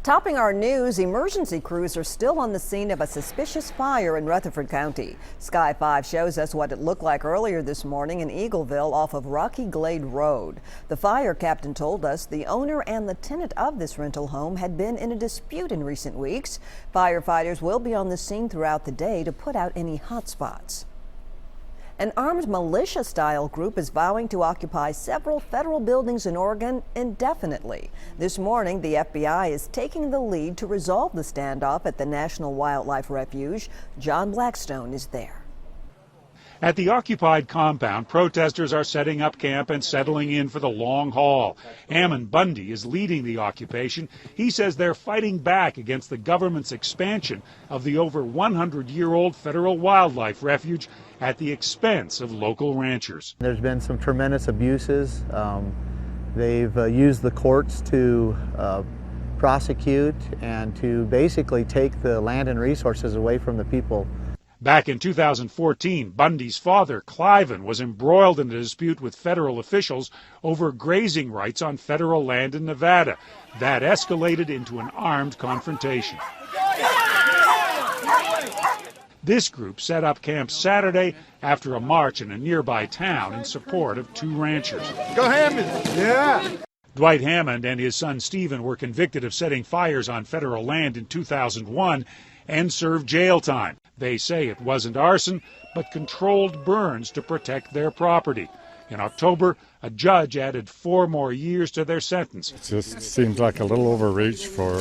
Topping our news, emergency crews are still on the scene of a suspicious fire in Rutherford County. Sky 5 shows us what it looked like earlier this morning in Eagleville off of Rocky Glade Road. The fire captain told us the owner and the tenant of this rental home had been in a dispute in recent weeks. Firefighters will be on the scene throughout the day to put out any hot spots. An armed militia-style group is vowing to occupy several federal buildings in Oregon indefinitely. This morning, the FBI is taking the lead to resolve the standoff at the National Wildlife Refuge. John Blackstone is there. At the occupied compound, protesters are setting up camp and settling in for the long haul. Ammon Bundy is leading the occupation. He says they're fighting back against the government's expansion of the over 100-year-old federal wildlife refuge at the expense of local ranchers. There's been some tremendous abuses. They've used the courts to prosecute and to basically take the land and resources away from the people. Back in 2014, Bundy's father, Cliven, was embroiled in a dispute with federal officials over grazing rights on federal land in Nevada. That escalated into an armed confrontation. This group set up camp Saturday after a march in a nearby town in support of two ranchers. Go Hammond! Yeah! Dwight Hammond and his son Stephen were convicted of setting fires on federal land in 2001 and served jail time. They say it wasn't arson, but controlled burns to protect their property. In October, a judge added 4 more years to their sentence. It just seems like a little overreach for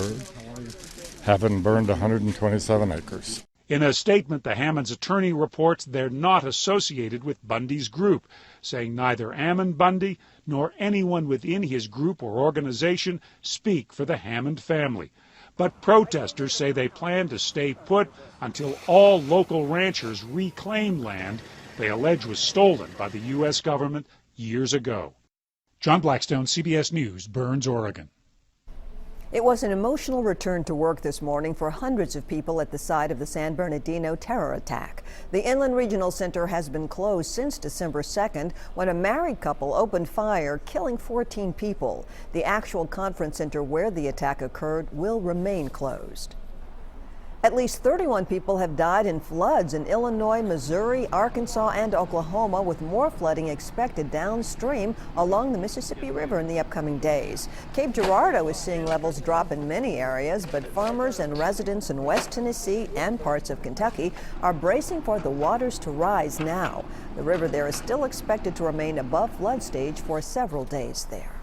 having burned 127 acres. In a statement, the Hammond's attorney reports they're not associated with Bundy's group, saying neither Ammon Bundy nor anyone within his group or organization speak for the Hammond family. But protesters say they plan to stay put until all local ranchers reclaim land they allege was stolen by the U.S. government years ago. John Blackstone, CBS News, Burns, Oregon. It was an emotional return to work this morning for hundreds of people at the site of the San Bernardino terror attack. The Inland Regional Center has been closed since December 2nd when a married couple opened fire, killing 14 people. The actual conference center where the attack occurred will remain closed. At least 31 people have died in floods in Illinois, Missouri, Arkansas, and Oklahoma, with more flooding expected downstream along the Mississippi River in the upcoming days. Cape Girardeau is seeing levels drop in many areas, but farmers and residents in West Tennessee and parts of Kentucky are bracing for the waters to rise now. The river there is still expected to remain above flood stage for several days there.